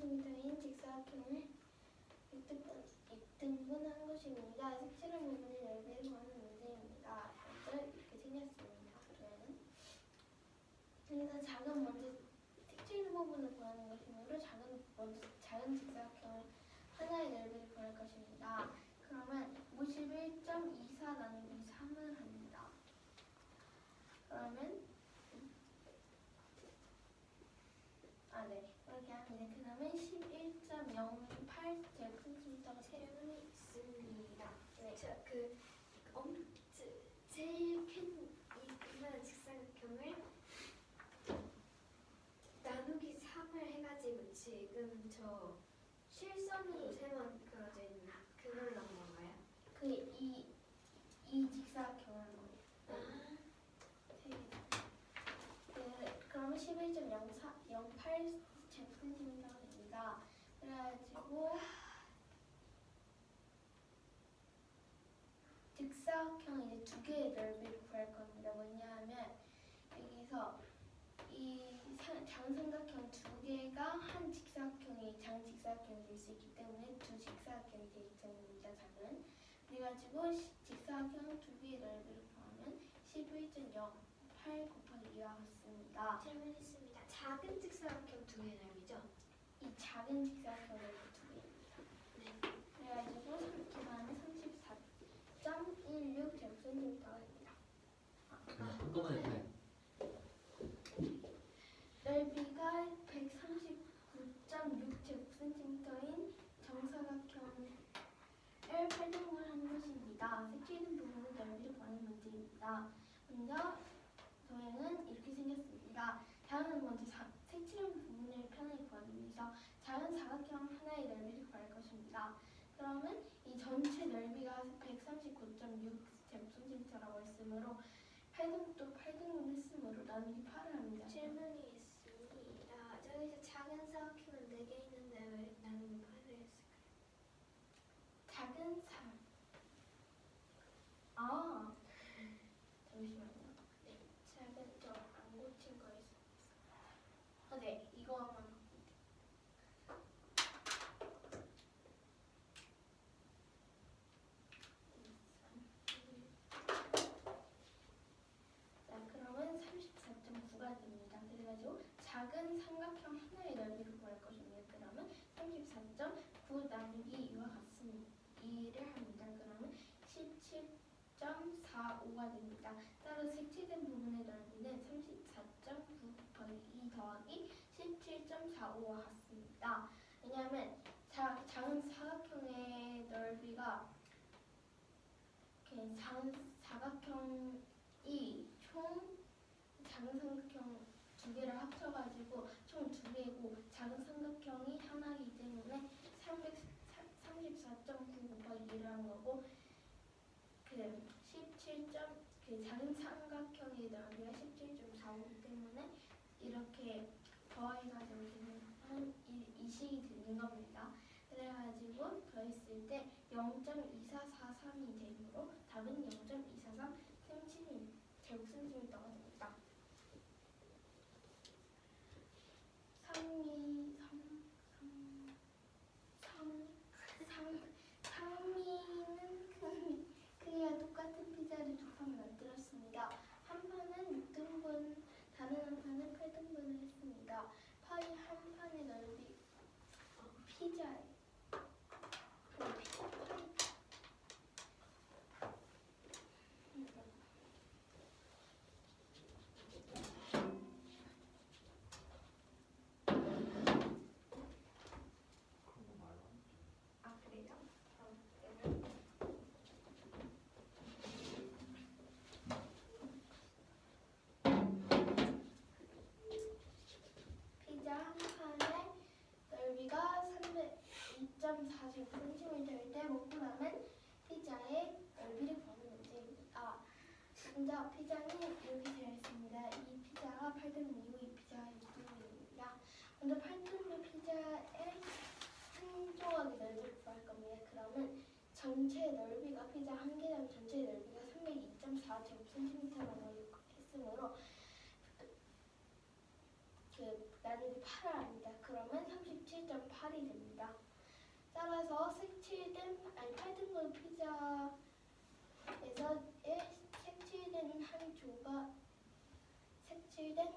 제곱센티미터인 직사각형을 6등분한 것입니다. 색칠한 부분의 넓이를 구하는 문제입니다. 먼저 이렇게 생겼습니다. 그러면 여기서 작은 먼저 색칠 부분을 구하는 것이므로 먼저 작은 직사각형을 하나의 넓이를 구할 것입니다. 그러면 51.24 나누기 3을 합니다. 그러면 그렇게 합니다. 그 다음에 11.08 제곱센티미터가 질문이 있습니다. 네. 제일 큰 이만한 직사각형을 나누기 3을 해가지고 지금 저 실선으로 세번 그려져 있는 그걸 넣은 건가요? 이 직사각형을 그러면 11.08 제곱센티미터가 됩니다. 그래가지고 직사각형 이제 두 개의 넓이를 구할 겁니다. 뭐냐면 여기서 이 장삼각형 두 개가 한 직사각형이 장직사각형이 될 수 있기 때문에 두 직사각형이 되기 때문입니다. 작은. 그래가지고 직사각형 두 개의 넓이를 구하면 11.08 곱하기 2와 같습니다. 질문 있습니다. 작은 직사각형 두 개 넓이죠? 이 작은 직사각형 넓이 두 개입니다. 네. 그래가지고 그 다음에 34.16 제곱센티미터가 됩니다. 그냥 한꺼번에 돼. 넓이가 139.6 제곱센티미터인 정사각형을 8등분한 것입니다. 색칠된 부분의 넓이를 구하는 문제입니다. 먼저 도형은 이렇게 생겼습니다. 다음은 먼저 색칠한 부분을 편하게 구하기 위해서 작은 사각형 하나의 넓이를 구할 것입니다. 그러면 이 전체 넓이가 139.6 제곱센티미터라고 했으므로 8등분 했으므로 나누기 8을 합니다. 질문이 있습니다. 저기서 작은 사각형은 4개 있는데 왜 나누기 8을 했을까요? 작은 잠시만요. 네, 작은 저안 고친 거 있어요. 네, 이거만. 자, 그러면 34.9가 됩니다. 그래가지고 작은 삼각형 하나의 넓이를 구할 것입니다. 그러면 34.9 나누기 2와 같습니다. 2를 합니다. 그러면 17.45가 됩니다. 따로 색칠된 부분의 넓이는 34.9 곱하기 2 더하기 17.45와 같습니다. 왜냐하면 작은 사각형의 넓이가 사각형이 총 작은 삼각형 두 개를 합쳐가지고 총 두 개고 작은 삼각형이 하나이기 때문에 34.9 곱하기 2를 한 거고 작은 삼각형의 넓이가 17.45이기 때문에 이렇게 더해가지고 지금 이 식이 되는 겁니다. 그래가지고 더했을 때 0.2443이 되므로 답은 0.243 제곱센티미터가 됩니다. 상미는 크기가 똑같은 피자를 두 판 만들었습니다. 한 판은 6등분, 다른 한 판은 8등분을 했습니다. 파이 한 판의 넓이 피자예요. 그래요? 피자 한 판의 넓이가 2.4cm일 때 먹고 남은 피자의 넓이를 구하는 문제입니다. 먼저 피자는 이렇게 되어 있습니다. 이 피자가 8등분이고 이 피자가 6등분입니다. 먼저 8등분 피자의 한 조각의 넓이를 구할 겁니다. 그러면 전체 넓이가 피자 한 개당 전체 넓이가 302.4 제곱센티미터라고 했으므로 나누기 8을 합니다. 그러면 37.8이 됩니다. 따라서 색칠된 8등분 피자에서 색칠된 한 조각 색칠된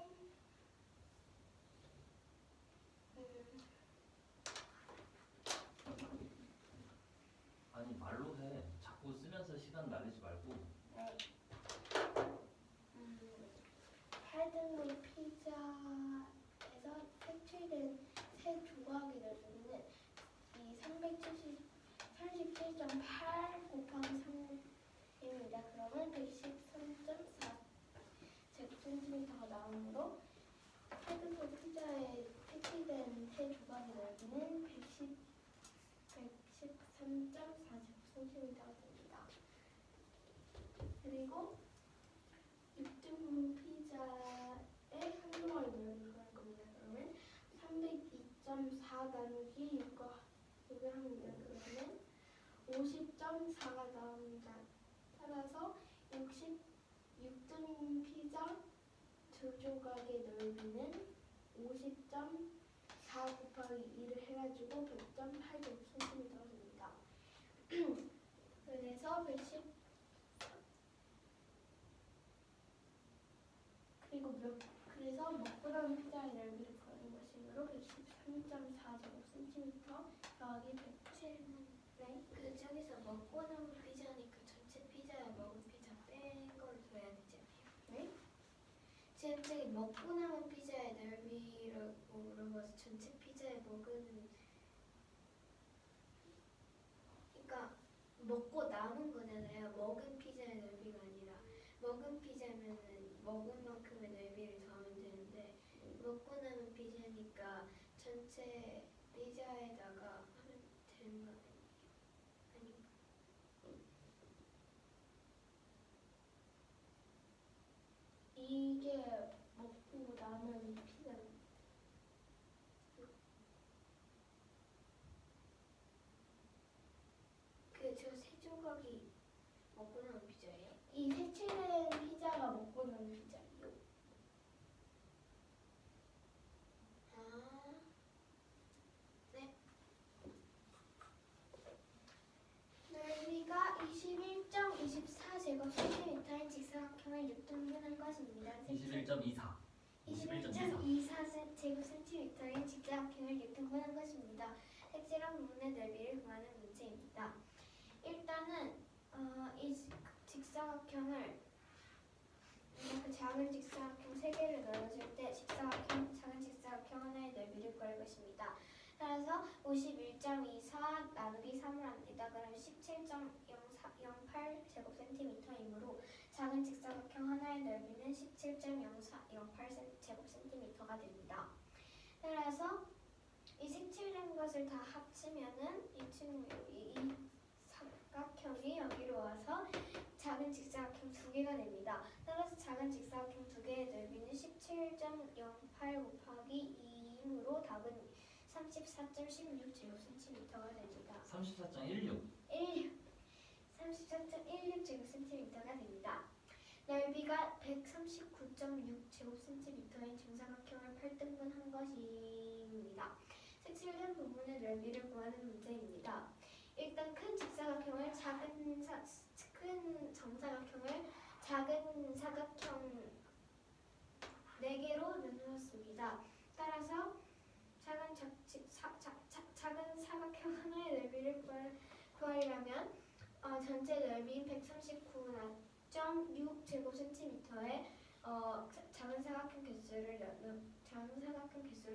아니 말로 해. 자꾸 쓰면서 시간 날리지 말고. 8등분 피자에서 색칠된 세 조각의 넓이는 이 37.8 곱하기 3입니다. 그러면 113.4 제곱센티미터가 나오므로 8등분 피자에 색칠된 세 조각의 넓이는 113.4 제곱센티미터가 됩니다. 그리고 6등분 피자의 한 조각의 넓이를 구할 겁니다. 그러면 302.4 나누기 6을 합니다. 그러면 50.4가 나옵니다. 따라서 6등분 피자 두 조각의 넓이는 50.4 곱하기 2를 해가지고 100.8cm가 됩니다. 그래서 그래서 먹고 남은 피자의 넓이를 구하는 것이므로 113.4 제곱센티미터 더하기 107은 네. 그 저기서 먹고 남은 피자니까 전체 피자에 먹은 피자 뺀 걸 둬야 되지 않아요? 네? 지금 저기 먹고 남은 피자의 넓이라고 물어봐서 전체 피자에 먹은 그러니까 먹고 남은 거잖아요. 먹은 피자의 넓이가 아니라 먹은 피자면은 먹은 만큼의 넓이를 더하면 되는데 먹고 남은 피자니까 전체 피자에다가 하면 되는 거 아니에요? 아닌가? 이게 먹고 남은 피자입니다. 그 저 세 조각이 먹고 남은 피자예요? 이 색칠된 피자가 먹고 남은 피자예요. 아, 네. 넓이가 21.24제곱센티미터인 직사각형을 6등분한 것입니다. 21.24. 21.24 제곱센티미터인 직사각형을 6등분한 것입니다. 색칠한 부분의 넓이를 구하는 문제입니다. 일단은 이 직사각형을 그 작은 직사각형 3개를 나눠줄 때 작은 직사각형 하나의 넓이를 구할 것입니다. 따라서 51.24 나누기 3을 합니다. 그럼 17.08 제곱센티미터이므로 작은 직사각형 하나의 넓이는 17.08 제곱센티미터가 됩니다. 따라서 이 색칠된 것을 다 합치면은 이 삼각형이 여기로 와서 작은 직사각형 2개가 됩니다. 따라서 작은 직사각형 2개의 넓이는 17.08 곱하기 2이므로 답은 34.16 제곱센티미터가 됩니다. 34.16. 34.16 제곱센티미터가 됩니다. 넓이가 139.6 제곱센티미터인 정사각형을 8등분한 것입니다. 색칠된 부분의 넓이를 구하는 문제입니다. 일단 큰 정사각형을 작은 사각형 4개로 나누었습니다. 따라서 작은 사각형 하나의 넓이를 구하려면 전체 넓이인 139.6 제곱센티미터에 작은 사각형 개수를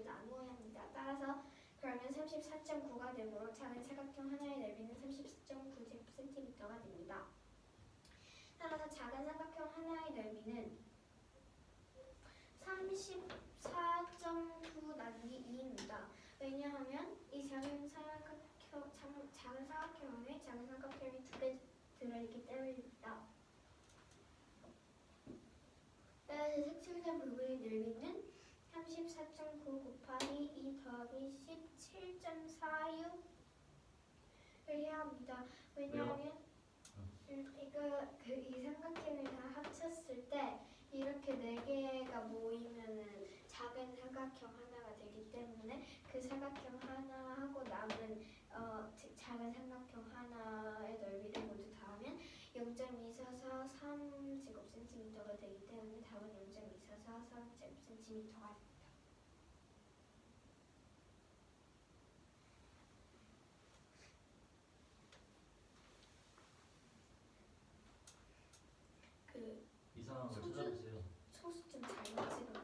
나누어야 합니다. 따라서 그러면 34.9가 되므로 작은 사각형 하나의 넓이는 34.9 제곱센티미터가 됩니다. 따라서 작은 사각형 하나의 넓이는 34.9 나누기 2입니다. 왜냐하면 이 작은 사각형 안에 작은 사각형이 2개 들어있기 때문입니다. 따라서 색칠된 부분의 넓이는 34.9 곱하기 2 더하기 17.46을 해야 합니다. 왜냐하면 이 삼각형을 다 합쳤을 때 이렇게 네 개가 모이면은 작은 사각형 하나가 되기 때문에 그 사각형 하나 하고 남은 작은 삼각형 하나의 넓이를 모두 더하면 0.2443제곱센티미터가 되기 때문에 답은 0.2443제곱센티미터가 됩니다. 그 이상한 걸 소주? 찾아보세요. 소수 좀 잘못 찍은 거.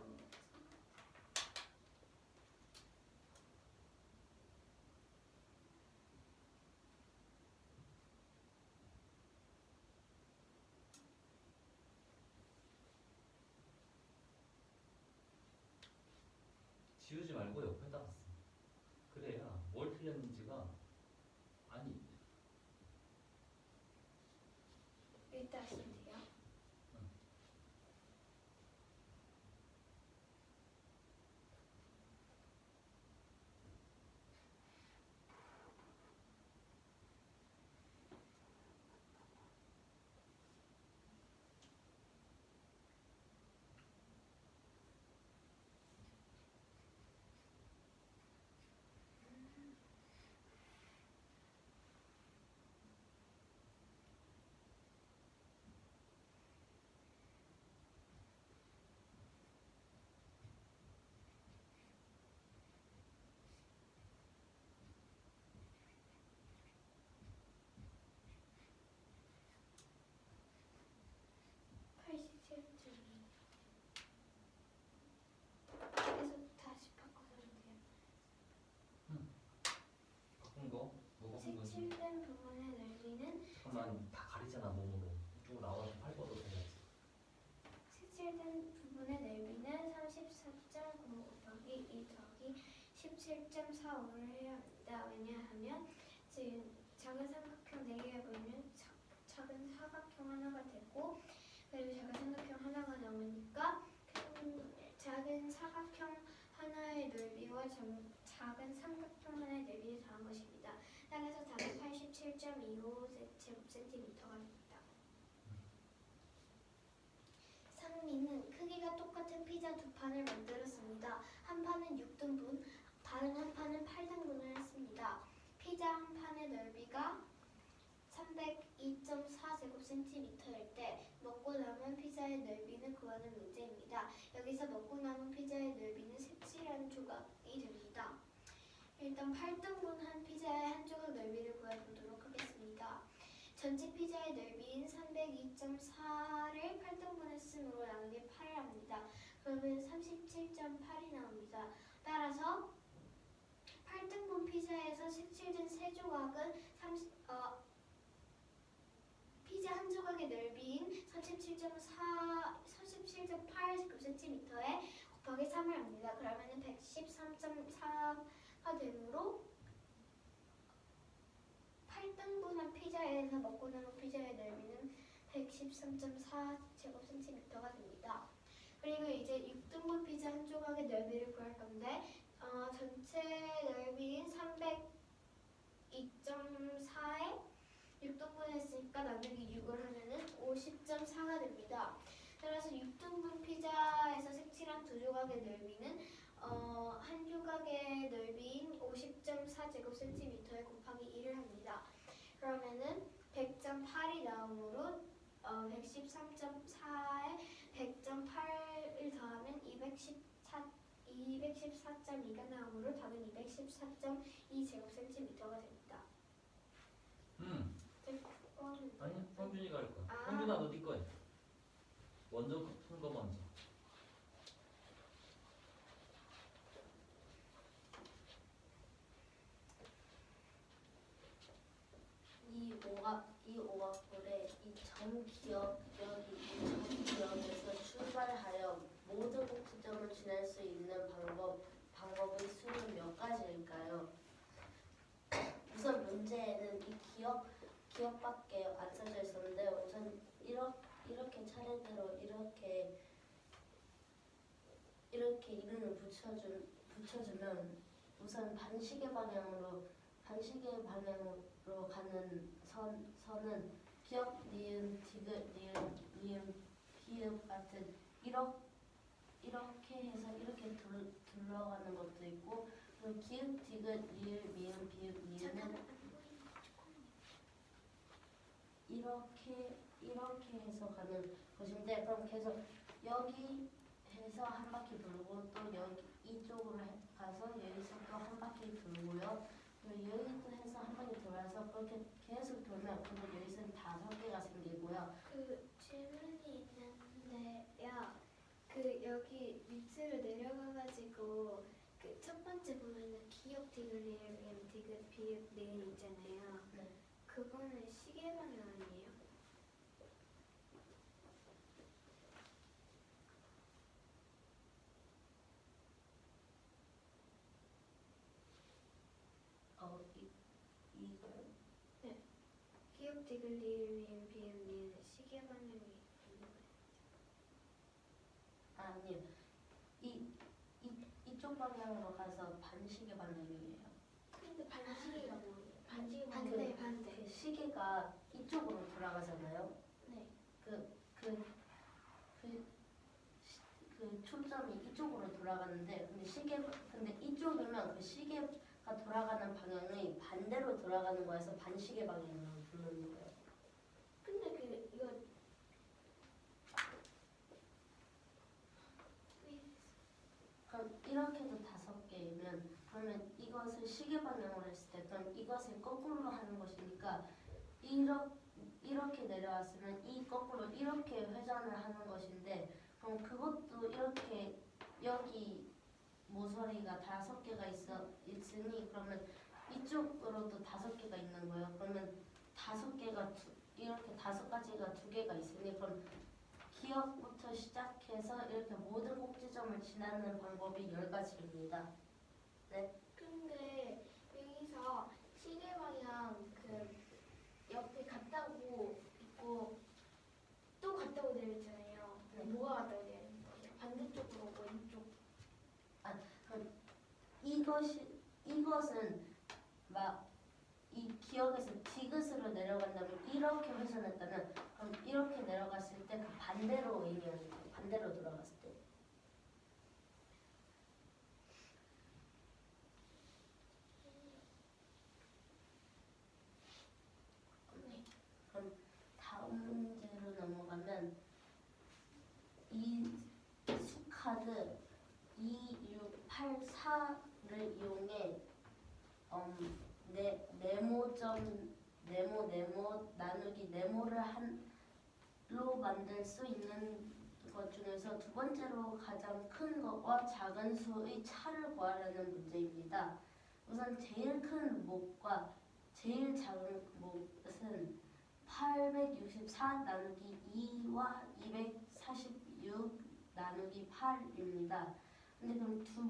지우지 말고 옆에다 써. 그래야 뭘 틀렸는지가 아니 일단 하시면 돼요. 응. 계속 다시 바꿔서 해도 돼요. 바꾼 거? 뭐 바꾼 거지? 색칠된 부분의 넓이는 잠깐만 다 가리잖아 몸으로. 이쪽으로 나와서 팔 뻗어서 해야지. 색칠된 부분의 넓이는 34.9 곱하기 2 더하기 17.45를 해야 합니다. 왜냐하면 지금 작은 삼각형 4개가 보이면 작은 사각형 하나가 되고 그리고 작은 삼각형 하나가 남으니까 작은 사각형 하나의 넓이와 작은 삼각형 하나의 넓이를 더한 것입니다. 따라서 답은 87.25제곱센티미터가 됩니다. 상민은 크기가 똑같은 피자 2판을 만들었습니다. 한 판은 6등분, 다른 한 판은 8등분을 했습니다. 피자 한 판의 넓이가 302.4제곱센티미터일 때 먹고 남은 피자의 넓이는 구하는 문제입니다. 여기서 먹고 남은 피자의 넓이는 색칠한 조각이 됩니다. 일단 8등분한 피자의 한 조각 넓이를 구해보도록 하겠습니다. 전체 피자의 넓이인 302.4를 8등분했으므로 나누기 8을 합니다. 그러면 37.8이 나옵니다. 따라서 8등분 피자에서 색칠된 세 조각은 피자 한 조각의 넓이인 37.8제곱센티미터에 곱하기 3을 합니다. 그러면 113.4가 되므로 8등분한 피자에서 먹고 남은 피자의 넓이는 113.4제곱센티미터가 됩니다. 그리고 이제 6등분 피자 한 조각의 넓이를 구할 건데 전체 넓이인 302.4에 6등분 했으니까 나누기 6을 하면은 50.4가 됩니다. 따라서 6등분 피자에서 색칠한 두 조각의 넓이는 한 조각의 넓이인 50.4제곱센티미터에 곱하기 1을 합니다. 그러면은 100.8이 나오므로 113.4에 100.8을 더하면 214.2가 나오므로 답은 214.2제곱센티미터가 됩니다. 아니 성준이가 할 거야. 아. 성준아 너 네 거야. 먼저 푼 거 먼저. 이 오각골에 이 전기역에서 출발하여 모든 꼭지점을 지날 수 있는 방법의 수는 몇 가지일까요? 우선 문제에는 이 기억밖에 안 써져 있었는데 우선 이렇게 차례대로 이렇게 이름을 붙여주면 우선 반시계 방향으로 가는 선은 기억, 니은, 디귿, 니은, 피읍 같은 이렇게 해서 이렇게 둘러가는 것도 있고 그리고 기읍, 디귿, 리을, 미음, 비읍, 잠깐만 니은은 안 보이네. 이렇게 해서 가는 것인데 그럼 계속 여기 해서 한 바퀴 돌고 또 여기 이쪽으로 가서 여기서 또 한 바퀴 돌고요. 그리고 여기도 해서 한 바퀴 돌아서 그렇게 계속 돌면 그럼 여기서는 5개가 생기고요. 그 질문이 있는데요. 그 여기 밑으로 내려가가지고 그 첫 번째 보면은 기역 디귿 리을 미음 디귿 비읍 니은 있잖아요. 네. 그거는 시계 방향 아니에요? 이거 기역 디귿 리을 미음 비읍 니은 시계 방향이 있는 거예요. 아니요. 이쪽 방향으로 가서 반시계 방향이에요. 근데 반시계가 뭐예요? 반지의 반대 방향. 반대. 그 시계가 이쪽으로 돌아가잖아요. 네. 그 초점이 이쪽으로 돌아가는데 근데 이쪽이면 그 시계가 돌아가는 방향이 반대로 돌아가는 거여서 반시계 방향으로 부르는 거예요. 근데 그 이거 그럼 이렇게도 5개이면 그러면 이것을 시계 방향으로 했을 때 그럼 이것을 거꾸로 하는 것이니까 이렇게 내려왔으면 이 거꾸로 이렇게 회전을 하는 것인데 그럼 그것도 이렇게 여기 모서리가 5개가 있으니 그러면 이쪽으로도 5개가 있는 거예요. 그러면 5개가 이렇게 5가지가 2개가 있으니 그럼 기역부터 시작해서 이렇게 모든 꼭지점을 지나는 방법이 10가지입니다. 네. 근데 여기서 시계 방향 그 옆에 같다고 있고 또 같다고 되어 있잖아요. 네. 뭐가 같다고 되어 있는 거예요? 반대쪽으로 왼쪽. 이것은 막 이 기역에서 디귿으로 내려간다면 이렇게 회전했다면 그럼 이렇게 내려갔을 때 그 반대로 의미하는 거예요. 반대로 돌아갔을 때. 그럼 다음 문제로 넘어가면 이 수카드 2684를 이용해 네모 나누기 네모를 한로 만들 수 있는 것 중에서 두 번째로 가장 큰 것과 작은 수의 차를 구하라는 문제입니다. 우선 제일 큰 목과 제일 작은 목은 864 나누기 2와 246 나누기 8입니다. 근데 그럼 두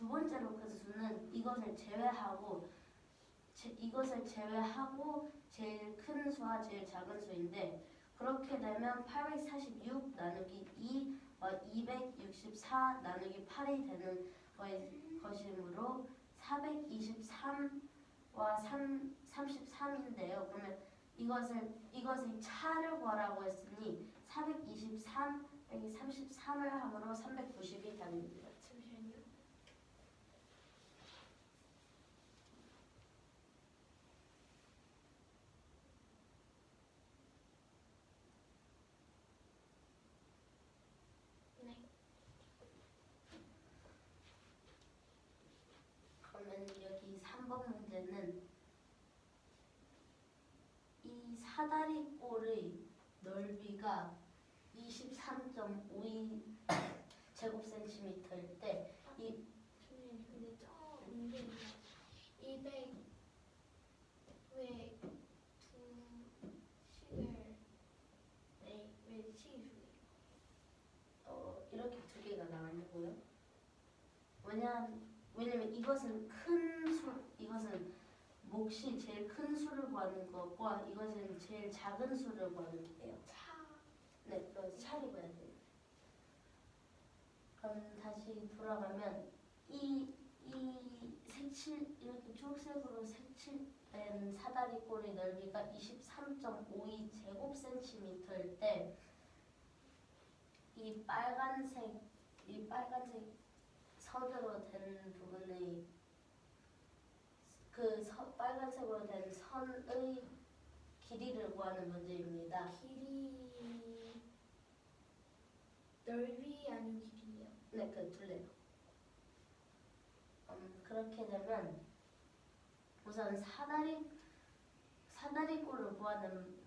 번째로 큰 수는 이것을 제외하고 제일 큰 수와 제일 작은 수인데 그렇게 되면 846 나누기 2와 264 나누기 8이 되는 것이므로 423와 33인데요. 그러면 이것의 차를 구하라고 했으니 423 빼기 33을 함으로 390이 됩니다. 잠시만요. 네. 그러면 여기 3번 문제는 이 사다리꼴의 넓이가 23.52 제곱센티미터일 때 이 선생님 근데 저 문제는 200 왜 왜 식이 두 개? 이렇게 2개가 나오고요. 왜냐면 이것은 이것은 몫이 제일 큰 수를 구하는 것과 이것은 제일 작은 수를 구하는 거예요. 네, 그래서 차를 구해야 돼요. 그럼 다시 돌아가면 이 색칠 이렇게 초록색으로 색칠된 사다리꼴의 넓이가 23.52 제곱센티미터일 때 이 이 빨간색 선으로 된 부분의 빨간색으로 된 선의 길이를 구하는 문제입니다. 길이 넓이 아닌 길이요. 네, 그 둘레요. 그렇게 되면 우선 사다리꼴을 구하는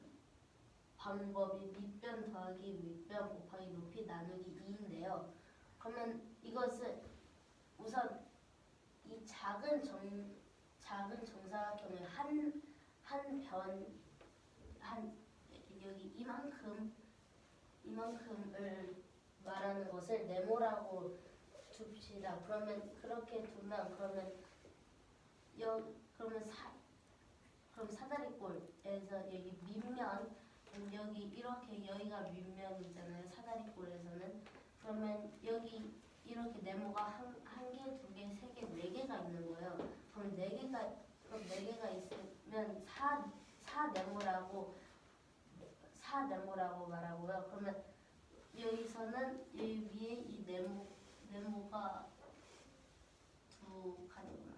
방법이 밑변 더하기 윗변 곱하기 높이 나누기 2인데요. 그러면 이것을 우선 이 작은 정사각형의 한 여기 이만큼을 말하는 것을 네모라고 둡시다. 그러면 그렇게 두면 그러면 그럼 사다리꼴에서 여기 밑면 여기 이렇게 여기가 밑면이잖아요. 사다리꼴에서는 그러면 여기 이렇게 네모가 한 개, 두 개, 세 개, 네 개가 있는 거예요. 그럼 네 개가 있으면 사네모라고 말하고요. 그러면 여기서는 여기 위에 이 네모가 두 칸이구나.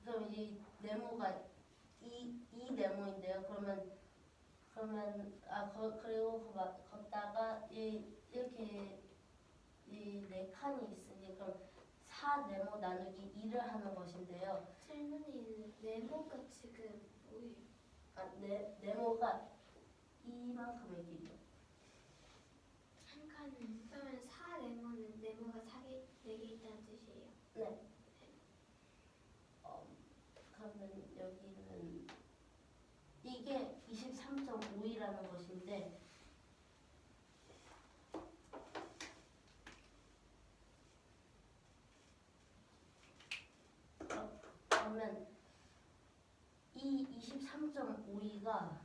그럼 이 네모가 이 네모인데요. 그리고 걷다가 이렇게 이 네 칸이 있으니 그럼 4네모 나누기 2를 하는 것인데요. 질문이 네모가 지금 뭐예요? 네모가 이만큼의 길이요. 한 칸은 그러면 4네모는 네모가 4개, 4개 있다는 뜻이에요. 네. 그러면 여기는 이게 23.5이라는 것인데 그러면 이 23.5가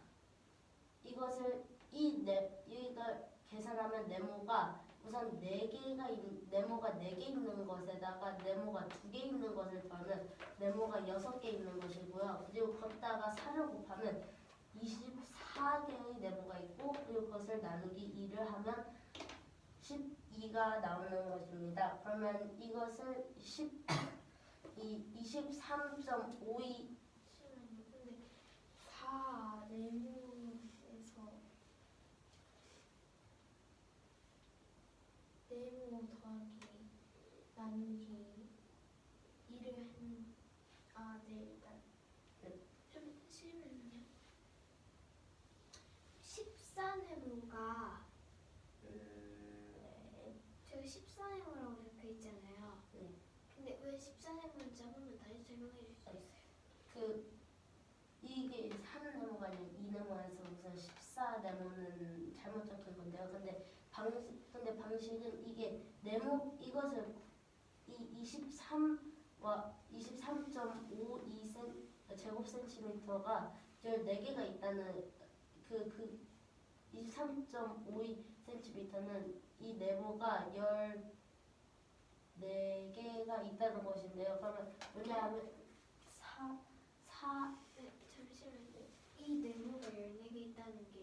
이것을 이걸 계산하면 네모가 우선 네모가 4개 있는 것에다가 네모가 2개 있는 것을 더하면 네모가 6개 있는 것이고요. 그리고 걷다가 4를 곱하면 24개의 네모가 있고 그리고 그것을 나누기 2를 하면 12가 나오는 것입니다. 그러면 이것을 23.5이 잠시만요. 근데 4네모에서 네모 더하기 나누기 2를 네, 일단 잠시만요. 14네모가 제가 14네모라고 적혀 있잖아요. 네. 근데 왜 14네모인지 한 번만 다시 설명해 주실 수 있어요? 이게 3네모가 아니라 2네모에서 우선 14네모는 잘못 적힌 건데요. 근데 방식은 이게 이것을 이 23.52 제곱센티미터가 14개가 있다는 그 23.52cm는 이 네모가 14개가 있다는 것인데요. 그러면 왜냐하면 네, 잠시만요. 이 네모가 14개 있다는 게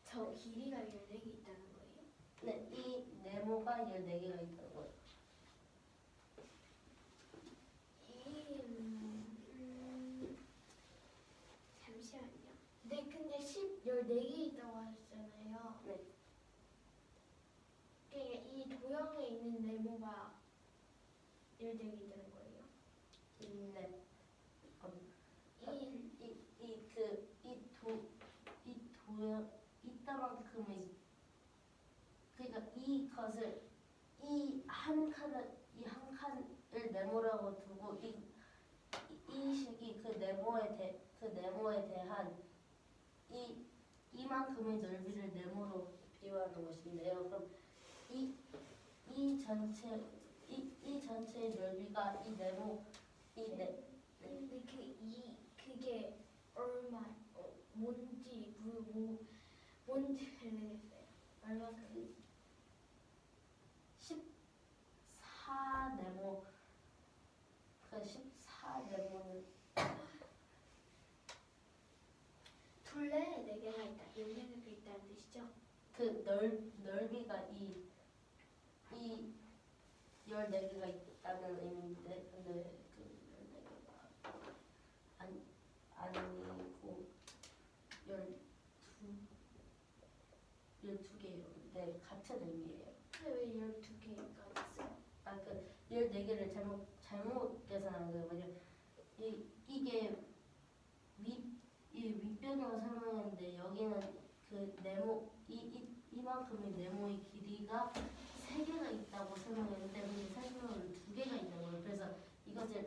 저 길이가 14개 있다는 거예요? 네, 이 네모가 14개가 있다는 거예요. 잠시만요. 네, 근데 14개 있다고 하셨잖아요. 네. 그러니까 이 도형에 있는 네모가 14개 있다는 거예요? 네. 이따만큼의 그러니까 이것을 이 한 칸을 네모라고 두고 이 식이 그 네모에 대한 이만큼의 넓이를 네모로 비유하는 것인데요. 그럼 이 전체의 넓이가 근데 그게 뭔지 모르겠어요. 얼마큼? 14네모 그 14네모는 둘레에 4개가 있다. 14개가 있다는 뜻이죠? 그 넓이가 이 14개가 있다는 의미인데 근데 그 14개가 아니고 12개예요. 근데 같은 의미예요. 근데 왜 12개가 있어요? 아, 그 14개를 잘못 계산한 거예요. 뭐냐면 이게 윗변으로 설명했는데 여기는 그 네모 이만큼의 네모의 길이가 3개가 있다고 설명했는데 근데 사실은 2개가 있는 거예요. 그래서 이것을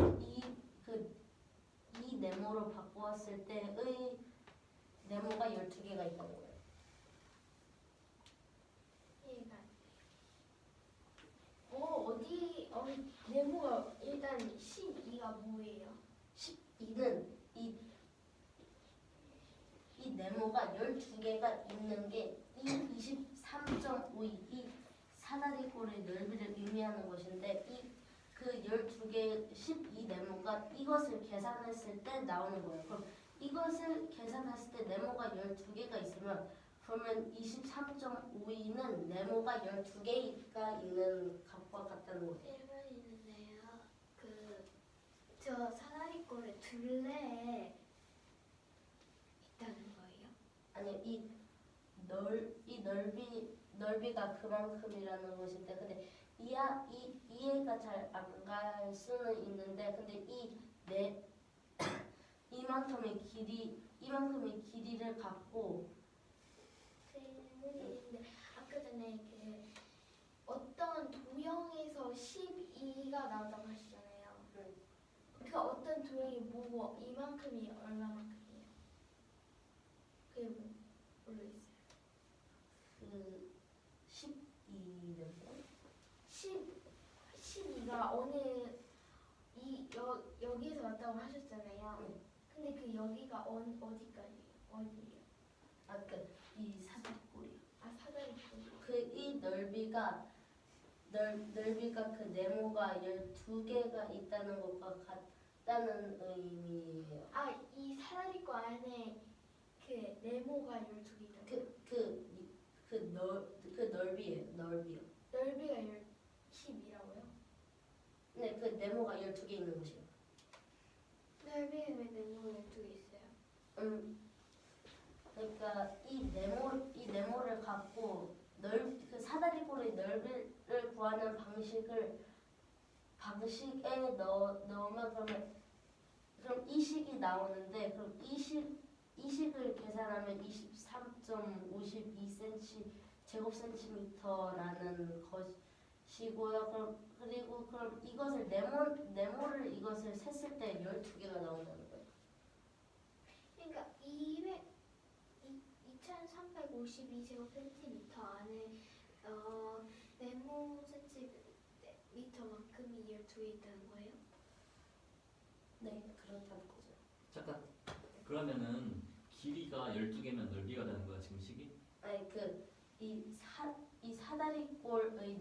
이 네모로 바꾸었을 때의 네모가 12개가 있는 거예요. 이해가 안 돼요. 네모가 일단 12가 뭐예요? 12는 이 네모가 12개가 있는 게 이 23.52 이 사다리꼴의 넓이를 의미하는 것인데 그 12개 12 네모가 이것을 계산했을 때 나오는 거예요. 그럼 이것을 계산했을 때 네모가 12개가 있으면 그러면 23.52는 네모가 12개가 있는 값과 같다는 거예요. 질문 있는데요. 저 사다리꼴의 둘레에 있다는 거예요? 아니 넓이가 그만큼이라는 것인데 근데 이해가 잘 안 갈 수는 있는데 근데 이만큼의 길이를 갖고 질문이 있는데 아까 전에 어떤 도형에서 12가 나온다고 하시잖아요. 그 어떤 도형이 뭐고 이만큼이 얼마만큼이에요? 그게 모르겠어요. 그 12는 12가 여기에서 왔다고 하셨잖아요. 근데 그 여기가 어디까지예요? 어디예요? 이 사다리꼴이요. 아, 사다리꼴. 이 넓이가 그 네모가 12개가 있다는 것과 같다는 의미예요. 아, 이 사다리꼴 안에 그 네모가 12개 있다고. 그 넓이에요. 넓이요. 넓이가 12라고요? 네, 그 네모가 12개 있는 것이요. 넓이에 왜 네모가 12개 있어요? 그러니까 이 네모를 갖고 그 사다리꼴의 넓이를 구하는 방식에 넣으면 그럼 이 식이 나오는데 그럼 이 식을 계산하면 23.52cm 제곱센티미터라는 것이고요. 그럼 이것을 네모를 이것을 셌을 때 12개가 나온다는 거예요. 그러니까 2352제곱센티미터 안에 네모 센티미터만큼이 12개 있다는 거예요? 네, 그렇다는 거죠. 잠깐. 그러면은 길이가 12개면 넓이가 되는 거야 지금 식이? 아니 이 사다리꼴의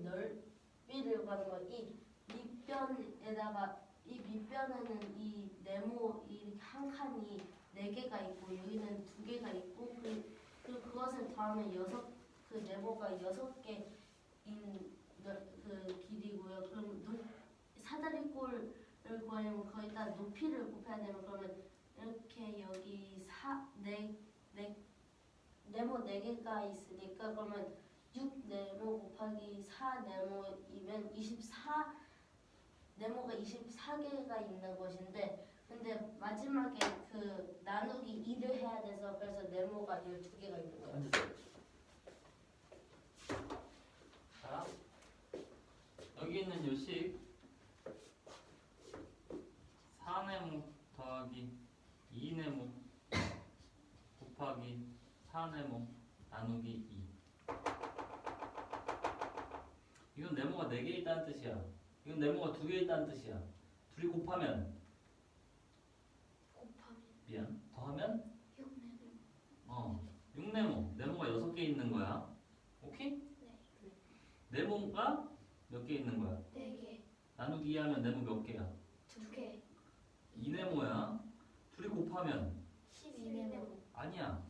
넓이를 구하는 거 이 밑변에다가 이 밑변에는 이 네모 이 한 칸이 4개가 있고 여기는 2개가 있고 그것을 더하면 그 네모가 6개인 그 길이고요. 그럼 사다리꼴을 구하려면 거기다 높이를 곱해야 되면 그러면 이렇게 여기 네모 4개가 있으니까 그러면 6 네모 곱하기 4 네모이면 24 네모가 24개가 있는 것인데 근데 마지막에 그 나누기 2를 해야 돼서 그래서 네모가 12개가 있는 거예요. 앉으세요. 자, 여기 있는 요식 4네모 더하기 2네모 곱하기 4네모 나누기 2. 이건 네모가 4개 있다는 뜻이야. 이건 네모가 2개 있다는 뜻이야. 둘이 곱하면 미안. 더하면 6네모. 네모가 6개 있는 거야. 오케이? 네. 네모가 몇 개 있는 거야? 4개. 나누기 2하면 네모 몇 개야? 2개. 2네모야. 둘이 곱하면 12네모. 아니야.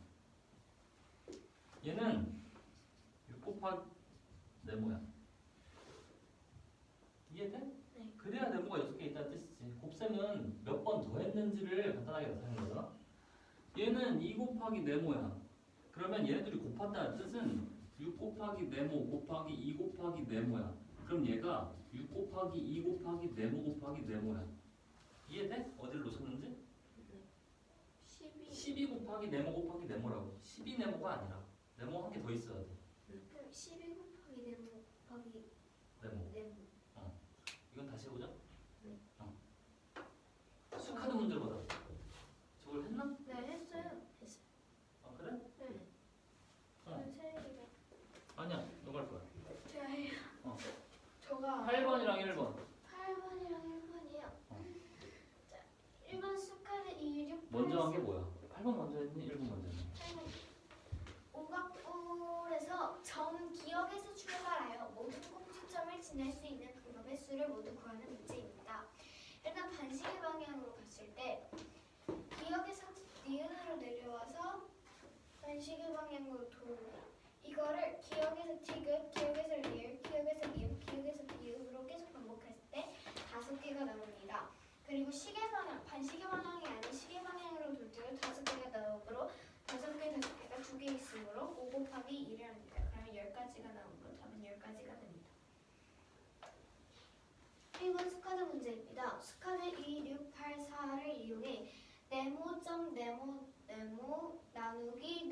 얘는 6 곱하기 네모야. 이해돼? 네. 그래야 네모가 6개 있다는 뜻이지. 곱셈은 몇 번 더 했는지를 간단하게 나타내는 거잖아. 얘는 2 곱하기 네모야. 그러면 얘네들이 곱한다는 뜻은 6 곱하기 네모 곱하기 2 곱하기 네모야. 그럼 얘가 6 곱하기 2 곱하기 네모 곱하기 네모야. 이해돼? 어디를 놓쳤는지? 12. 12 곱하기 네모 곱하기 네모라고. 12 네모가 아니라 네모 한 개 더 있어야 돼. 그럼 12 곱하기 네모 곱하기 네모. 네모. 이건 다시 해보자. 네. 수카드 문제로 받았어. 저걸 했나? 네, 했어요. 아 그래? 네. 어. 저는 세리가. 아니야. 너가 할 거야. 제가 해요. 어. 저가 8번이랑 1번. 8번이랑 1번이요. 어. 자, 1번 수카드 2, 6, 8. 먼저 한 게 뭐야? 8번 먼저 했니? 1번 먼저 했니? 오각볼에서 점 기억에서 출발하여 모든 꼭지점을 지날 수 있는 방법의 수를 모두 구하는 문제입니다. 일단 반시계 방향으로 갔을 때 기억에서 니은으로 내려와서 반시계 방향으로 돌고 이거를 기억에서 티귿, 기억에서 리을, 기억에서 미음, 기억에서 비읍으로 계속 반복했을 때 5개가 나옵니다. 그리고 시계 방향, 반시계 방향이 아닌 시계 방향으로 돌 때도 5개가 나오므로 5개가 2개 있으므로 5 곱하기 2를 합니다. 그러면 10가지가 나오므로 답은 10가지가 됩니다. 1번 수카드 문제입니다. 수카드 2, 6, 8, 4를 이용해 네모점 네모 나누기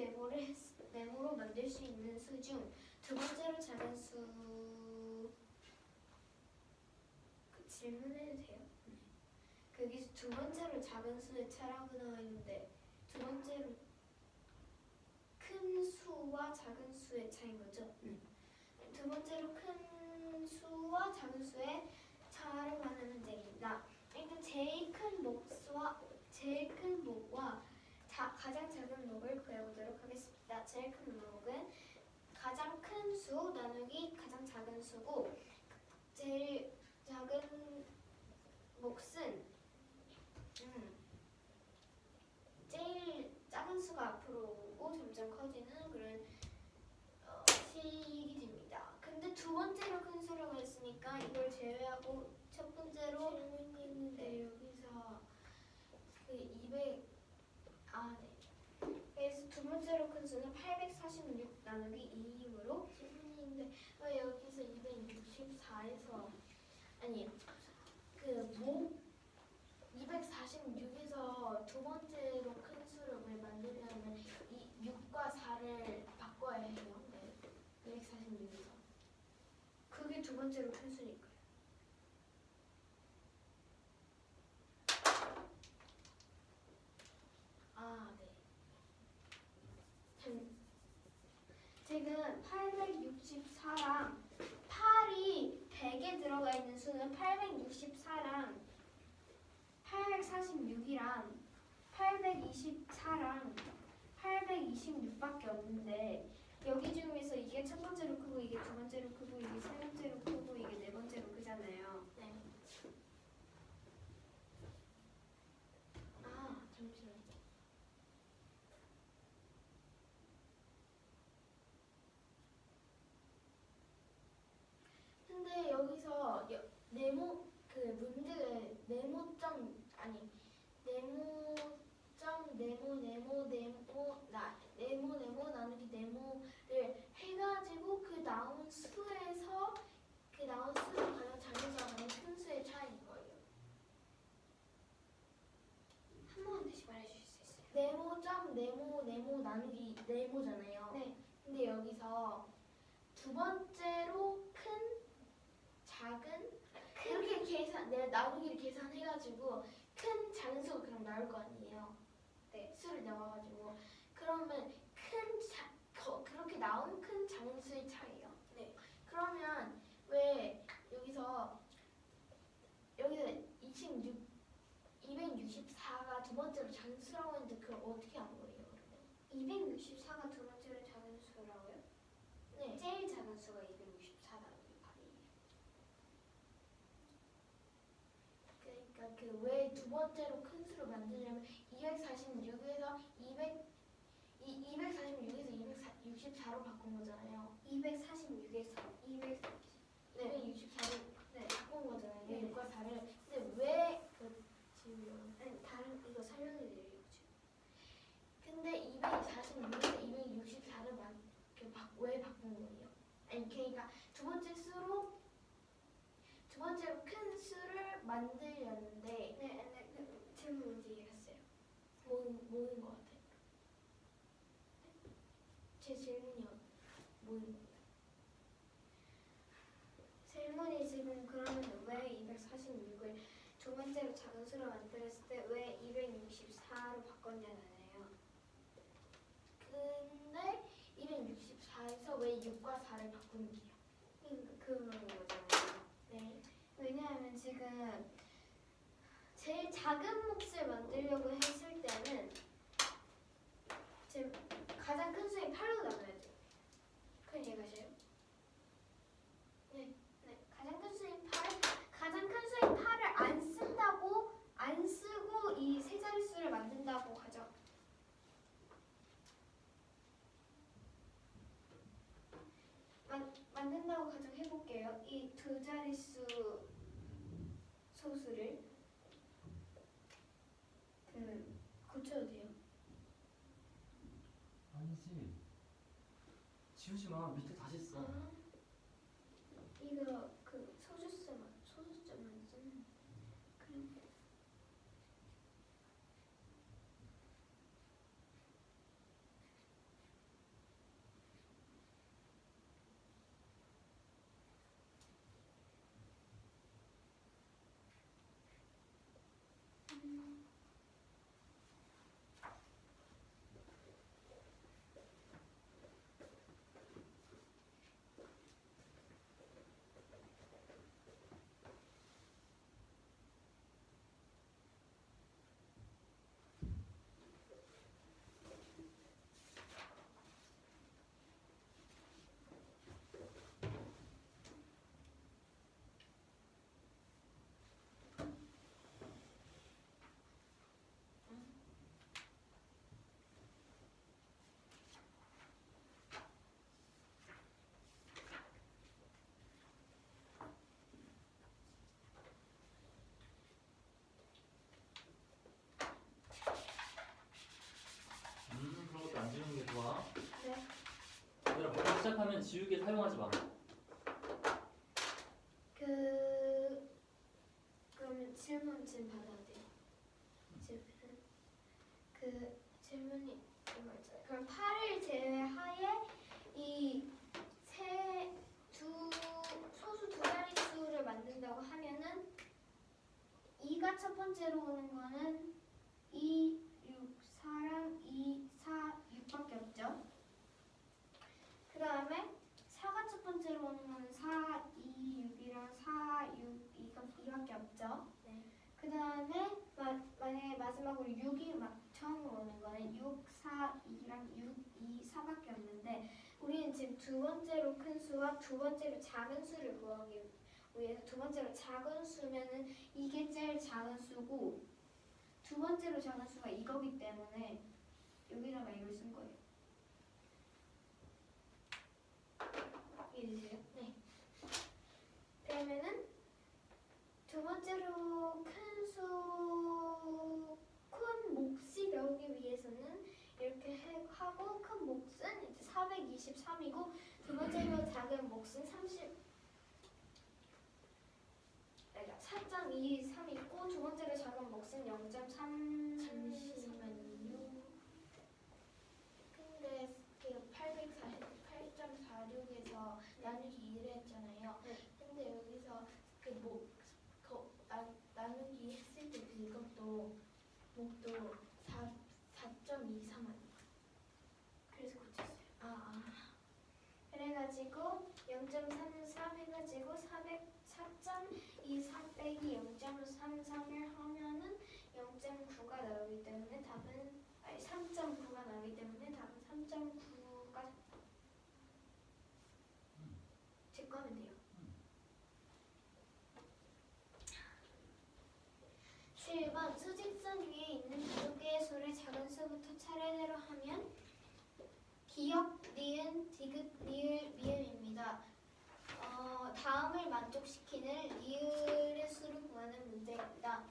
네모로 만들 수 있는 수 중 두 번째로 작은 수 질문해도 돼요? 거기서 두 번째로 작은 수의 차라고 나와 있는데 두 번째로 큰 수와 작은 수의 차이인 거죠? 두 번째로 큰 수와 작은 수의 차를 구하는 문제입니다. 일단 제일 큰 목과 가장 작은 목을 구해보도록 하겠습니다. 제일 큰 목은 가장 큰 수 나누기 가장 작은 수고 제일 작은 몫은 제일 작은 수가 앞으로 오고 점점 커지는 그런 식이 됩니다. 근데 두 번째로 큰 수라고 했으니까 이걸 제외하고 첫 번째로 질문이 있는데 여기서 그 200 네. 그래서 두 번째로 큰 수는 846 나누기 2이므로 질문이 있는데 왜 여기서 264에서 아니 그목 246에서 두 번째로 큰 수를 왜 만들려면 이 6과 4를 바꿔야 해요. 네. 246에서 그게 두 번째로 큰 수니까요. 네. 지금 864랑 8이 100에 들어가 있는 수는 864랑 846이랑 824랑 826밖에 없는데 여기 중에서 이게 첫 번째로 크고 이게 두 번째로 크고 이게 세 번째로 크고 이게 네 번째로 크잖아요. 네. 잠시만요. 근데 여기서 네모 나누기 네모를 해가지고 그 나온 수에서 그 나온 수가 가장 작은 수와 가장 큰 수의 차이인 거예요. 한 번 다시 말해주실 수 있어요? 네모점 네모 나누기 네모잖아요. 네. 근데 여기서 두 번째로 큰 작은 그렇게 나누기를 계산해가지고 큰 작은 수가 그럼 나올 거 아니에요. 네. 수를 나와가지고 그러면 그렇게 나온 큰 작은 수의 차이예요. 네. 그러면 왜 여기서 264가 두 번째로 작은 수라고 했는데 그걸 어떻게 한 거예요? 그러면 264가 두 번째로 작은 수라고요? 네. 제일 작은 수가 264라는 말이에요. 그러니까 왜 두 번째로 큰 수를 만들려면 246에서 246에서 264 264로 바꾼 거잖아요. 246에서 264로 네, 바꾼 거잖아요. 네. 6과 4를. 근데 왜 지금 아니 다른 이거 설명해 드리려고 지금. 근데 246에서 264를 왜 바꾼 거예요? 아니 그러니까 두 번째로 큰 수를 만들렸는데 질문 문제 이해했어요. 뭐인 것 같아요? 네? 제 질문이 뭐인 것 같아요? 질문이 지금 그러면 왜 246을 두 번째로 작은 수로 만들었을 때 왜 264로 바꿨냐잖아요. 근데 264에서 왜 6과 4를 바꾸는지요? 그런 거잖아요. 네. 왜냐하면 지금 제일 작은 몫을 만들려고 했을 때는 지금 가장 큰 수인 8로 나눠야죠. 큰 이해가세요? 네. 가장 큰 수인 8을 안 쓰고 이 세 자릿수를 만든다고 하죠. 만든다고 가정해볼게요. 이 두 자릿수 소수를 고쳐도 돼요. 아니지. 지우지 마. 밑에 다시 써. 이거 소수점만 쓰는 그래. 그런 것도 안 지우는 게 좋아. 네. 얘들아, 부터 시작하면 지우개 사용하지 마. 그러면 질문 지금 받아야 돼요. 질문이 이거였잖아요. 그럼 8을 제외하에 이 소수 두 자릿수를 만든다고 하면은 2가 첫 번째로 오는 거는 2, 6, 4랑 2, 4, 6밖에 없죠. 그 다음에 4가 첫 번째로 오는 거는 4, 2, 6이랑 4, 6, 2밖에 없죠. 네. 그 다음에 만약에 마지막으로 6이 처음으로 오는 거는 6, 4, 2랑 6, 2, 4밖에 없는데 우리는 지금 두 번째로 큰 수와 두 번째로 작은 수를 구하기 위해서 두 번째로 작은 수면은 이게 제일 작은 수고 두 번째로 작은 수가 이거기 때문에 여기다가 이걸 쓴 거예요. 이해되세요? 네. 그러면은 두 번째로 큰 몫이 나오기 위해서는 이렇게 하고 큰 몫은 이제 423이고 두 번째로 작은 몫은 4.23 있고 두 번째로 작은 몫은 0.3 잠시만요. 근데 그 848.46에서 나누기 2를 했잖아요. 네. 근데 여기서 나누기 했을 때 그것도 목도 4.23 아니에요? 그래서 고쳤어요. 아. 그래가지고 0.33 해가지고 4.23 빼기 0.33을 하면은 0.9가 나오기 때문에 답은 3.9가 나오기 때문에 답은 3.9가 제거 하면 돼요. 7번 수직선 위에 있는 두 개의 수를 작은 수부터 차례대로 하면 기역, 니은, 디귿 다음을 만족시키는 리을의 수를 구하는 문제입니다.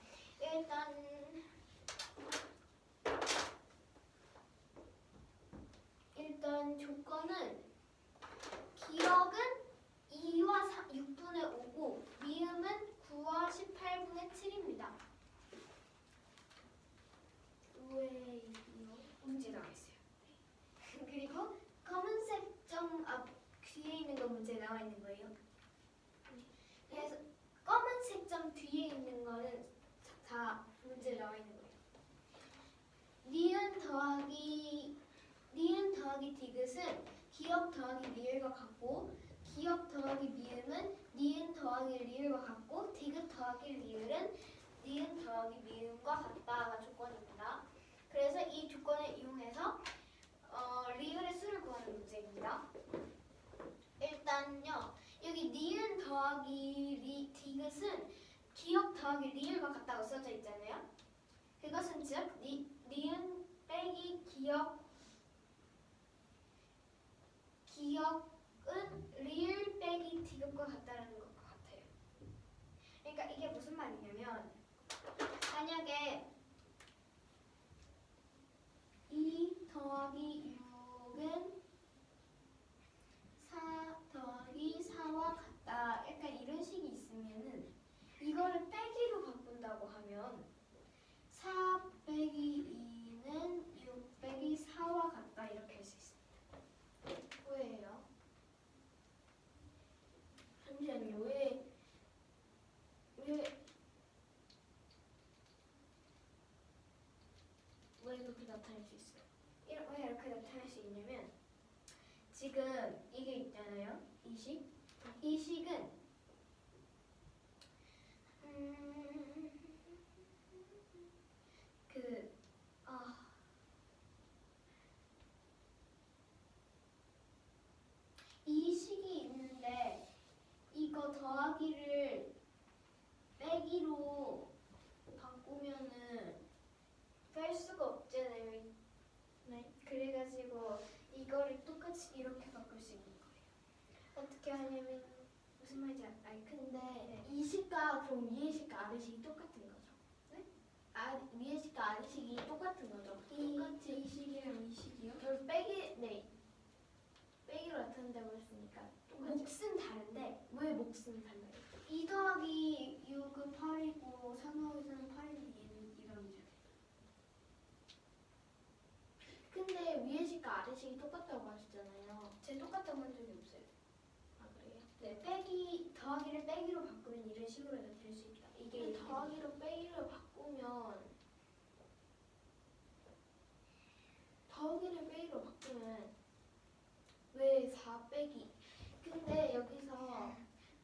일단 조건은 기억은 2와 6분의 5고 미음은 9와 18분의 7입니다. 왜 문제 나와 있어요. 그리고 검은색 점 앞 뒤에 있는 거 문제 나와 있는 거예요. 그래서 검은색 점 뒤에 있는 거는 다 문제 나와 있는 거예요. 니은 더하기 디귿은 기억 더하기 리을과 같고 기억 더하기 미음은 니은 더하기 리을과 같고 디귿 더하기 리을은 니은 더하기 미음과 같다가 조건입니다. 그래서 이 조건을 이용해서 리을의 수를 구하는 문제입니다. 일단요, 여기 니은 더하기 디귿은 기억 더하기 리을과 같다고 써져 있잖아요. 그것은 즉 니은 빼기 기억은 리을 빼기 디귿과 같다는 것 같아요. 그러니까 이게 무슨 말이냐면 만약에 2 더하기 6은 4 더하기 4와 같다. 약간 이런 식이 있으면은 이거를 빼기로 바꾼다고 하면 4 빼기 2는 6 빼기 4와 같다. 이렇게 할 수 있습니다. 왜요? 잠시만요. 왜 그렇게 나타낼 수 있어요? 왜 이렇게 나타낼 수 있냐면 지금 이게 있잖아요. 이 식은 이 식이 있는데 이거 더하기를 빼기로 바꾸면은 뺄 수가 없잖아요. 네. 그래가지고 이거를 똑같이 이렇게 바꿀 수 있는 거예요. 어떻게 하냐면 무슨 말인지 근데 이 식과 그럼 위의 식과 아래 식이 똑같은 거죠? 네? 위의 식과 아래 식이 똑같은 거죠? 똑같이 이 식이랑 이 식이요? 그럼 빼기로 나타낸다고 했으니까 똑같이. 몫은 다른데 왜 몫은 달라요? 2 더하기 6은 8이고 3 더하기 3은 8인데 얘는 2랑이잖아요. 근데 위의 식과 아래 식이 똑같다고 하셨잖아요. 제 똑같다고 한 적이 없어요. 아 그래요? 네, 더하기를 빼기로 바꾸면 이런 식으로 나타낼 수 있다. 이게 더하기로 빼기를 바꾸면 왜 4 빼기? 근데 여기서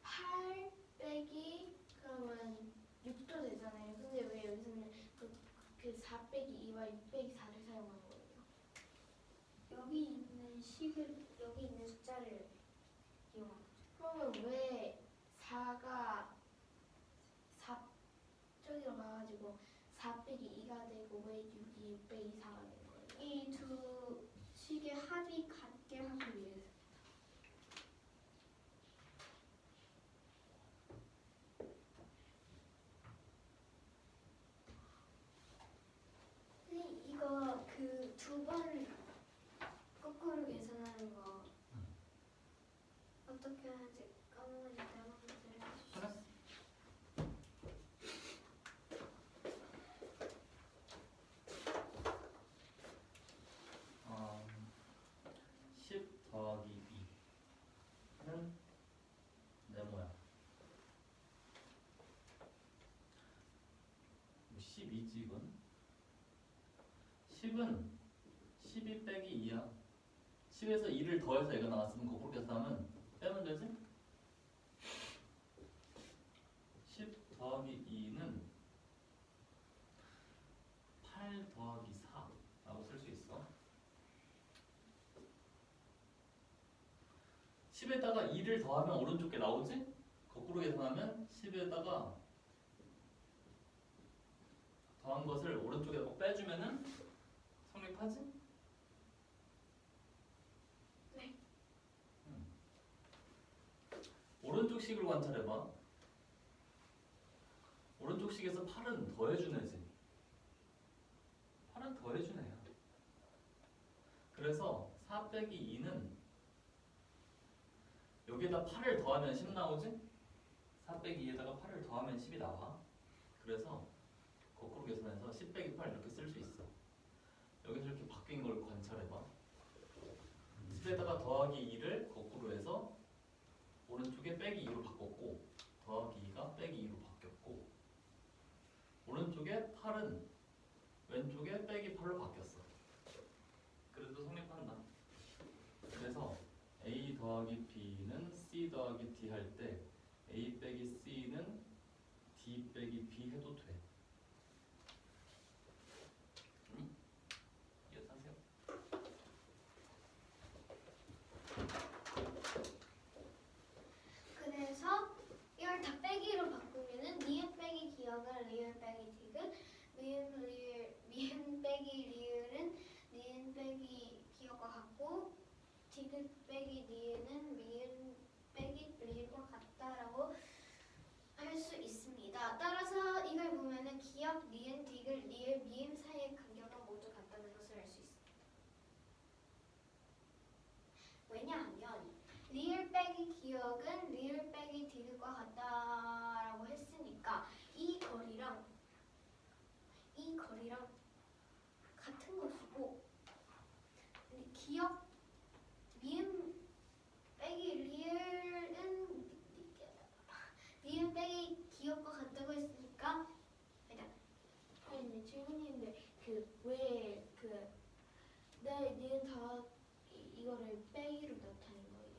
8 빼기 그러면 6도 되잖아요. 근데 왜 여기서는 그 4 빼기 2와 6 빼기 4를 사용하는 거예요? 여기 있는 숫자를 이용하는 거죠. 그러면 왜 4가 4 저기로 가가지고 4 빼기 2가 되고 왜 6이 6 빼기 4가 되는 거예요? 이 두 식의 합이 같게 하기 위해서. 이거 그 두 번 거꾸로 계산하는 거 어떻게 하는지 까먹으니까 한번 들려주시죠. 알았어. 10 더하기 2는 네모야. 12지 이건? 10은 12 빼기 2야. 10에서 2를 더해서 얘가 나왔으면 거꾸로 계산하면 빼면 되지? 10 더하기 2는 8 더하기 4라고 쓸 수 있어. 10에다가 2를 더하면 오른쪽 게 나오지? 거꾸로 계산하면 10에다가 더한 것을 오른쪽에 빼주면은 성립하지? 네. 오른쪽 식을 관찰해봐. 오른쪽 식에서 8은 더해준 애지. 8은 더해준 애야. 그래서 4 빼기 2는 여기에다 8을 더하면 10 나오지? 4 빼기 2에다가 8을 더하면 10이 나와. 그래서 거꾸로 계산해서 10 빼기 8 이렇게 쓸 수 있어. 여기서 이렇게 바뀐 걸 관찰해봐. 10에다가 더하기 2를 거꾸로 해서 오른쪽에 빼기 2로 바꿨고 더하기 2가 빼기 2로 바뀌었고 오른쪽에 8은 왼쪽에 빼기 8로 바뀌었어. 그래도 성립한다. 그래서 A 더하기 B는 C 더하기 D 할 때 A 빼기 C는 D 빼기 B 해도 돼. 응? 이해하세요? 그래서 이걸 다 빼기로 바꾸면은 니은 빼기 기억은 리을 빼기 디귿, 미은 빼기 리을은 니은 빼기 기억과 같고 디귿 빼기 니은은 미은 빼기 리을과 같다라고 할 수 있습니다. 따라서 이걸 보면은 기억, 니은, 디귿, 리을, 미음 사이의 간격은 모두 같다는 것을 알 수 있습니다. 왜냐하면 리을 빼기 기억은 리을 빼기 디귿과 같다라고 했으니까 이 거리랑 같은 것이고 기억 미음 빼기 리을은 미음 빼기 기억과 같다고 했으니까 아니 질문인데 내 니은 다 이거를 빼기로 나타낸 거예요.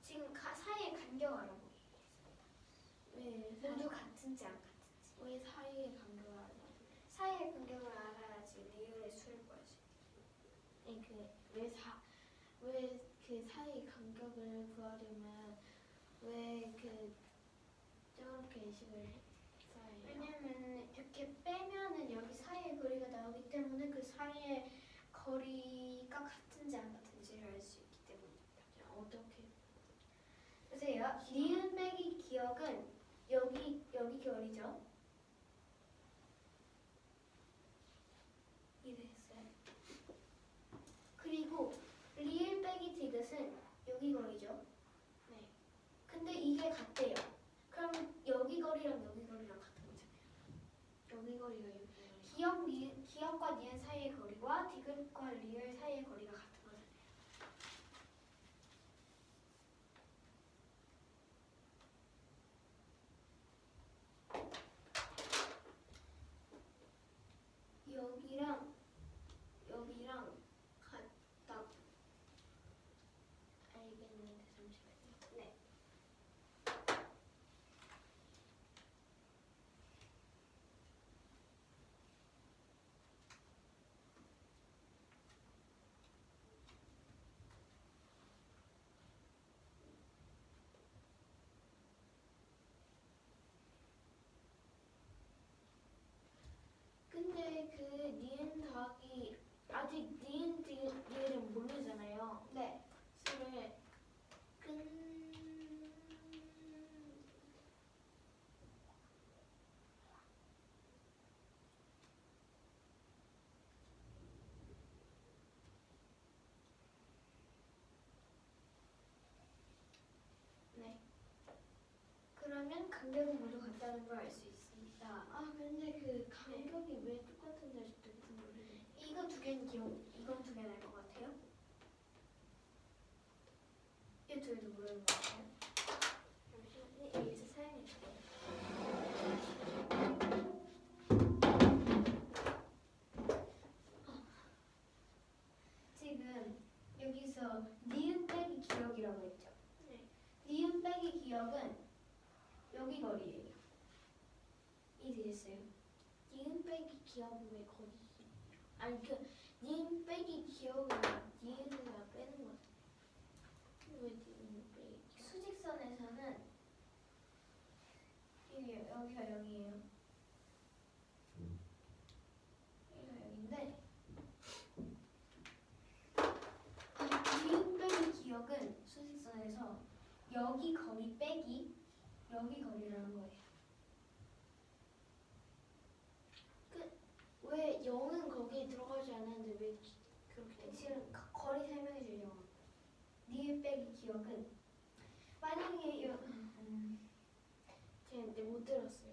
지금 사이의 간격 알아보기. 왜 모두 같은지 안 같은지. 왜 사이의 간격을 알아야 돼? 사이의 간격을 알아야지 리을의 수를 구할 수 있대. 왜 그 사이 간격을 구하려면 왜 저렇게 식을 써요? 왜냐면 이렇게 빼면은 여기 사이의 거리가 나오기 때문에 그 사이의 거리가 같은지 안 같은지를 알 수 있기 때문입니다. 어떻게? 보세요. 니은 빼기 기억은 여기 거리죠. 이랬어요. 그리고 리을 빼기 디귿은 여기 거리죠. 네. 근데 이게 같대요. 그럼 여기 거리랑 여기 거리랑 같은 거잖아요. 여기 거리가 여기 거리. 기억과 니은 사이의 거리와 디귿과 리을 사이의 거리가 같은 거잖아요. 여기랑 같다. 알겠는데 잠시만요. 네. 근데 그 니은 더하기 아직 니은 디귿은 모르잖아요. 네. 수를 네. 그러면 간격은 모두 같다는 걸 알 수 있습니다. 아 근데 그 간격이 왜 똑같은지 아직도 모르겠네요. 이거 두 개는 이건 두 개는 알 것 같아요. 이 두 개도 모르는 것 같아요. 잠시만요. 여기서 사용해 줄게요. 지금 여기서 니은 빼기 기억이라고 했죠. 네. 니은 빼기 기억은 여기 거리예요. 이해되겠어요? 니은 빼기 기억은 왜 거리? 아니 니은 빼기 기억은 니은을 다 빼는 거잖아요. 왜 니은 빼기? 수직선에서는 여기가 0이에요. 여기가 0인데 니은 빼기 기억은 수직선에서 여기 거리 빼기 여기 거리라는 거예요. 왜 0은 거기에 들어가지 않았는데 왜 그렇게 돼? 지금 거리 설명해 주려고. 니은 빼기 기억은 만약에 제가 근데 못 들었어요.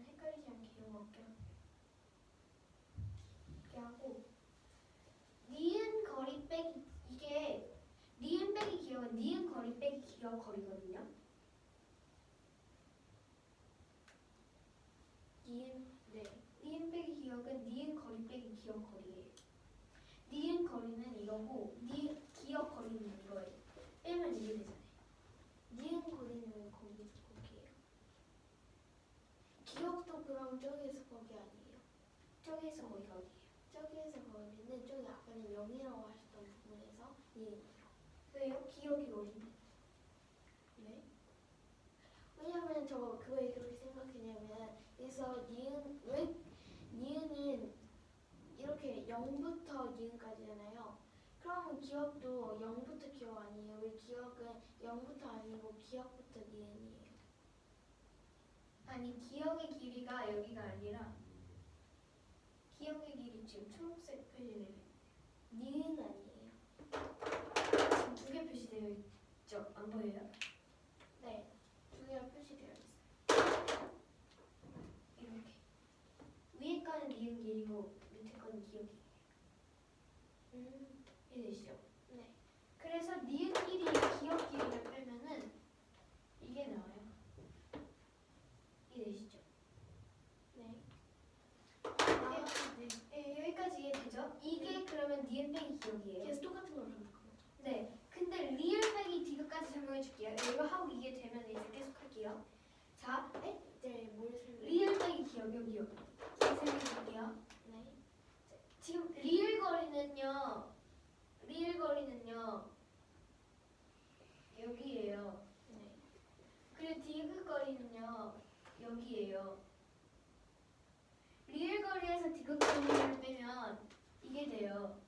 헷갈리지 않게 이거 어깨 이렇게 하고 니은 거리 빼기 이게 니은 빼기 기억은 니은 거리 빼기 기억 거리거든요. 니은 빼기 기억은 니은 거리 빼기 기억 거리예요. 니은 거리는 이거고 니은 기억 거리는 이거예요. 빼면 이게 되잖아요. 니은 거리는 거기서 거기예요. 기억도 그럼 저기에서 거기 아니에요? 저기에서 거기가 어디예요? 저기에서 거리는 저기 아까는 0이라고 하셨던 부분에서 니은이요. 왜요? 기억이 거리인데. 네? 왜냐면 저 그거에 그렇게 생각했냐면 그래서 니은 왜 니은은 이렇게 0부터 니은까지잖아요. 그러면 기억도 0부터 기억 아니에요. 왜 기억은 0부터 아니고 기억부터 니은이에요. 아니 기억의 길이가 여기가 아니라 기억의 길이 지금 초록색 표시되어 니은 아니에요. 지금 두 개 표시되어 있죠? 안 보여요? 네. 두 개가 표시되어 있어요. 이렇게 위에 거는 니은 길이고 밑에 거는 기억이에요. 이해되시죠? 네. 그래서 니은 길이 기억 길이를 빼면은 이게 나와요. 이해되시죠? 네. 여기까지 이해되죠? 이게 그러면 니은 빼기 기억이에요. 계속 똑같은 걸 하는 거죠. 네. 근데 리을 빼기 디귿까지 설명해 줄게요. 이거 하고 이해되면 이제 계속 할게요. 자, 네, 뭘 설명? 리을 빼기 기억 여기요. 설명해 줄게요. 네. 지금 리을 거리는요. 여기예요. 네. 그리고 디귿 거리는요. 여기예요. 리을 거리에서 디귿 거리를 빼면 이게 돼요.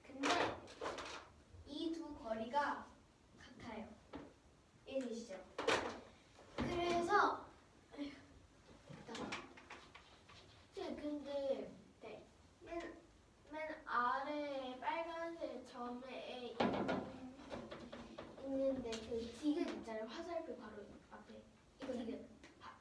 근데 이 두 거리가 같아요. 이해되시죠? 그래서 근데 맨 아래 빨간색 점에 있는데 그 디귿 있잖아요. 화살표 바로 앞에. 이거 디귿.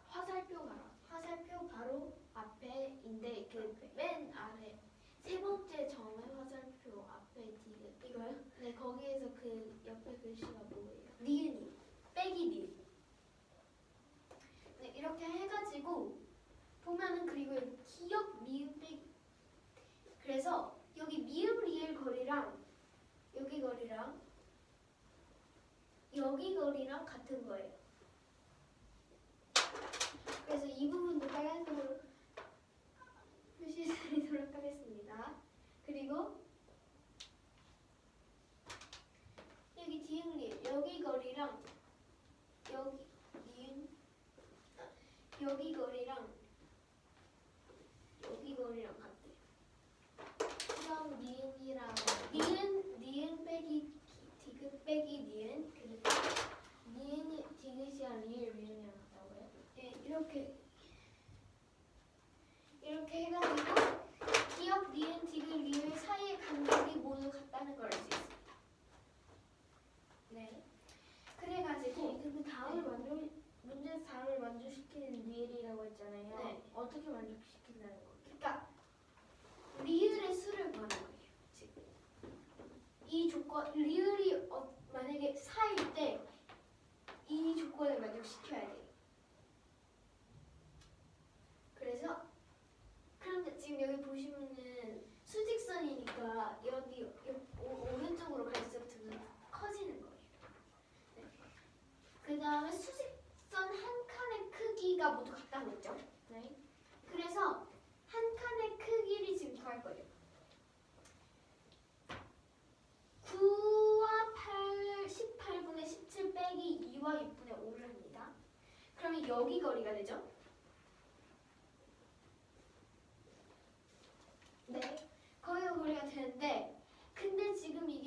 화살표 바로 앞에인데 그 맨 아래 세 번째 점의 화살표 앞에 디귿. 이거요? 네, 거기에서 그 옆에 글씨가 뭐예요? 니은이 빼기 니은. 네, 이렇게 해가지고 보면은 그리고 여기 기억 미음 빼기. 그래서 여기 미음 리을 거리랑 여기 거리랑 여기 거리랑 같은 거예요. 그래서 이 부분도 빨간색으로 표시해드리도록 하겠습니다. 그리고 여기 디귿 리을 여기 거리랑 여기 니은 여기 거리랑 여기 거리랑 같아요. 그럼 니은이랑 니은 빼기 디귿 빼기 니은 그리고 니은이 디귿이랑 리을이랑 같다고요? 예, 이렇게 해가지고 기억 니은 디귿 리을 사이의 간격이 모두 같다는 걸 알 수 있습니다. 네. 그래가지고 근데 문제에서 답을 만족시키는 리을이라고 했잖아요. 네. 어떻게 만족시킨다는 거예요? 그러니까 리을의 수를 구하는 거예요. 지금 이 조건 리을이 만약에 4일 때 이 조건을 만족시켜야 돼요. 그래서 그런데 지금 여기 보시면은 수직선이니까 여기 오른쪽으로 갈수록 점점 커지는 거예요. 네. 그 다음에 수직선 한 칸의 크기가 모두 같다고 했죠? 네. 그래서 한 칸의 크기를 지금 구할 거예요. 9와 8, 18분의 17 빼기 2와 6분의 5를 합니다. 그러면 여기 거리가 되죠? 네, 거기가 거리가 되는데 근데 지금 이게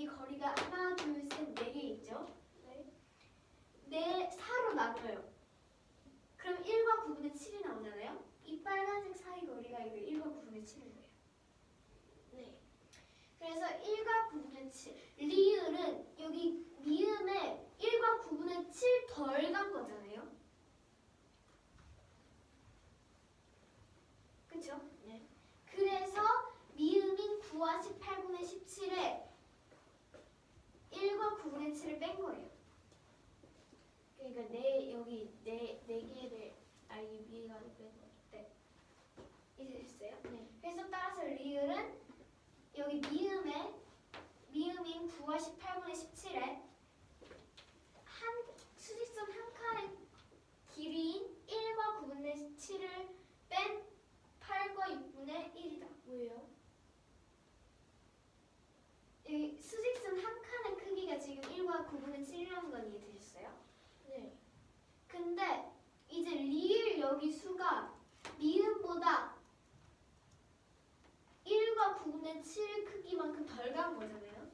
그래서 1과 9분의 7. 리을은 여기 미음에 1과 9분의 7 덜 간 거잖아요. 그쵸? 네. 그래서 미음인 9와 18분의 17에 1과 9분의 7을 뺀 거예요. 그러니까 여기 네 개를 RUB가 뺀 거죠. 네. 이해됐어요? 네. 그래서 따라서 리을은 여기 미음인 9와 18분의 17에 수직선 한 칸의 길이인 1과 9분의 7을 뺀 8과 6분의 1이다. 왜요? 여기 수직선 한 칸의 크기가 지금 1과 9분의 7이라는 건 이해되셨어요? 네. 근데 이제 리을 여기 수가 미음보다 1과 9분의 7 크기만큼 덜 간 거잖아요.